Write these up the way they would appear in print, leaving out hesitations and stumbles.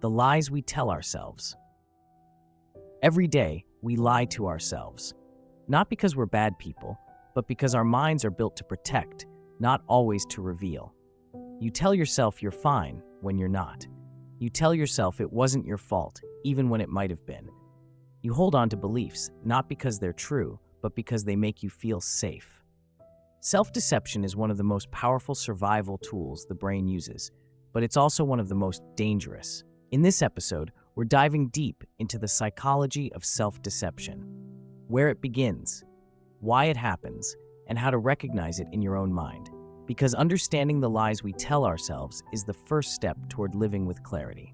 the lies we tell ourselves. Every day, we lie to ourselves. Not because we're bad people, but because our minds are built to protect, not always to reveal. You tell yourself you're fine when you're not. You tell yourself it wasn't your fault, even when it might have been. You hold on to beliefs, not because they're true, but because they make you feel safe. Self-deception is one of the most powerful survival tools the brain uses, but it's also one of the most dangerous. In this episode, we're diving deep into the psychology of self-deception, where it begins, why it happens, and how to recognize it in your own mind. Because understanding the lies we tell ourselves is the first step toward living with clarity.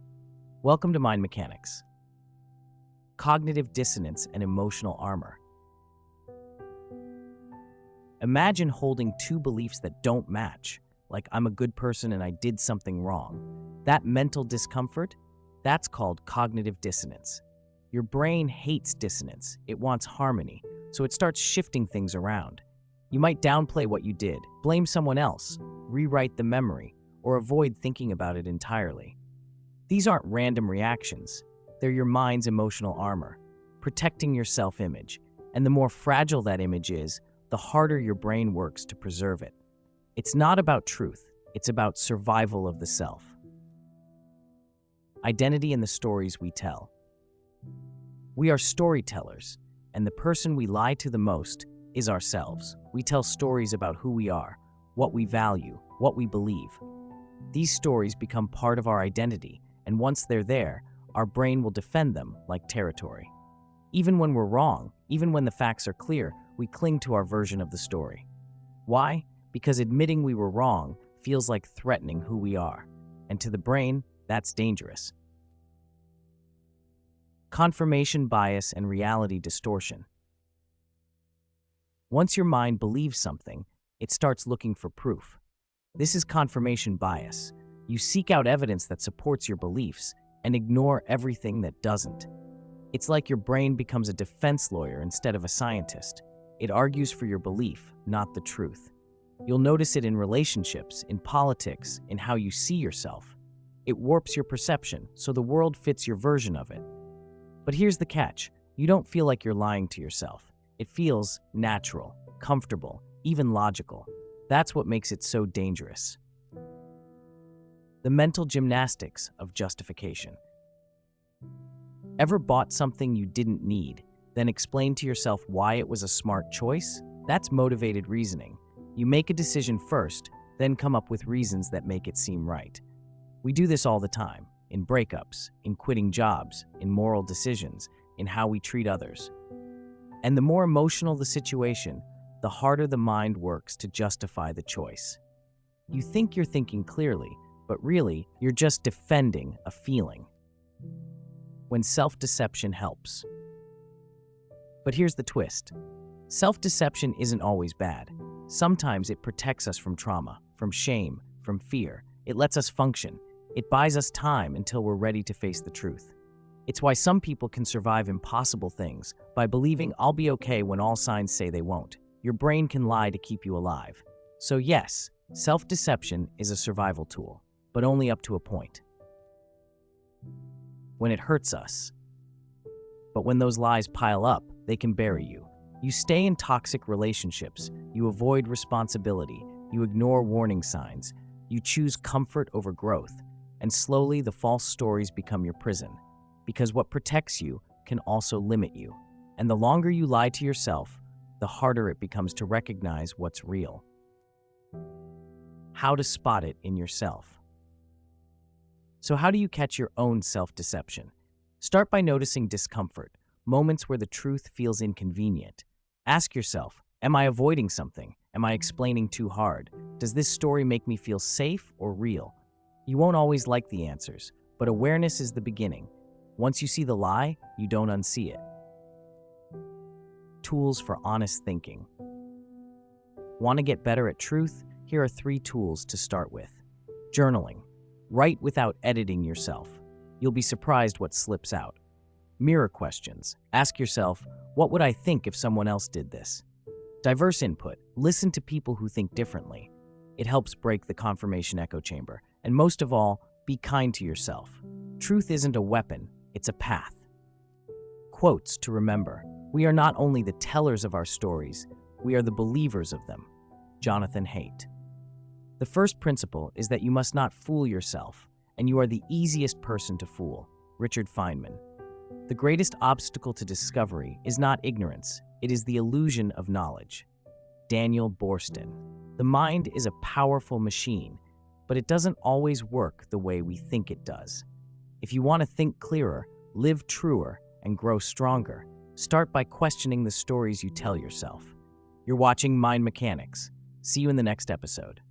Welcome to Mind Mechanics. Cognitive dissonance and emotional armor. Imagine holding two beliefs that don't match, like I'm a good person and I did something wrong. That mental discomfort, that's called cognitive dissonance. Your brain hates dissonance. It wants harmony, so it starts shifting things around. You might downplay what you did, blame someone else, rewrite the memory, or avoid thinking about it entirely. These aren't random reactions. They're your mind's emotional armor, protecting your self-image. And the more fragile that image is, the harder your brain works to preserve it. It's not about truth. It's about survival of the self. Identity and the stories we tell. We are storytellers, and the person we lie to the most is ourselves. We tell stories about who we are, what we value, what we believe. These stories become part of our identity, and once they're there, our brain will defend them like territory. Even when we're wrong, even when the facts are clear, we cling to our version of the story. Why? Because admitting we were wrong feels like threatening who we are, and to the brain, that's dangerous. Confirmation bias and reality distortion. Once your mind believes something, it starts looking for proof. This is confirmation bias. You seek out evidence that supports your beliefs and ignore everything that doesn't. It's like your brain becomes a defense lawyer instead of a scientist. It argues for your belief, not the truth. You'll notice it in relationships, in politics, in how you see yourself. It warps your perception, so the world fits your version of it. But here's the catch. You don't feel like you're lying to yourself. It feels natural, comfortable, even logical. That's what makes it so dangerous. The mental gymnastics of justification. Ever bought something you didn't need, then explained to yourself why it was a smart choice? That's motivated reasoning. You make a decision first, then come up with reasons that make it seem right. We do this all the time, in breakups, in quitting jobs, in moral decisions, in how we treat others. And the more emotional the situation, the harder the mind works to justify the choice. You think you're thinking clearly, but really, you're just defending a feeling. When self-deception helps. But here's the twist. Self-deception isn't always bad. Sometimes it protects us from trauma, from shame, from fear. It lets us function. It buys us time until we're ready to face the truth. It's why some people can survive impossible things by believing I'll be okay when all signs say they won't. Your brain can lie to keep you alive. So yes, self-deception is a survival tool, but only up to a point. When it hurts us. But when those lies pile up, they can bury you. You stay in toxic relationships. You avoid responsibility. You ignore warning signs. You choose comfort over growth. And slowly, the false stories become your prison. Because what protects you can also limit you. And the longer you lie to yourself, the harder it becomes to recognize what's real. How to spot it in yourself. So how do you catch your own self-deception? Start by noticing discomfort, moments where the truth feels inconvenient. Ask yourself, am I avoiding something? Am I explaining too hard? Does this story make me feel safe or real? You won't always like the answers, but awareness is the beginning. Once you see the lie, you don't unsee it. Tools for honest thinking. Want to get better at truth? Here are 3 tools to start with. Journaling. Write without editing yourself. You'll be surprised what slips out. Mirror questions. Ask yourself, what would I think if someone else did this? Diverse input. Listen to people who think differently. It helps break the confirmation echo chamber. And most of all, be kind to yourself. Truth isn't a weapon, it's a path. Quotes to remember. We are not only the tellers of our stories, we are the believers of them. Jonathan Haidt. The first principle is that you must not fool yourself, and you are the easiest person to fool. Richard Feynman. The greatest obstacle to discovery is not ignorance, it is the illusion of knowledge. Daniel Boorstin. The mind is a powerful machine, but it doesn't always work the way we think it does. If you want to think clearer, live truer, and grow stronger, start by questioning the stories you tell yourself. You're watching Mind Mechanics. See you in the next episode.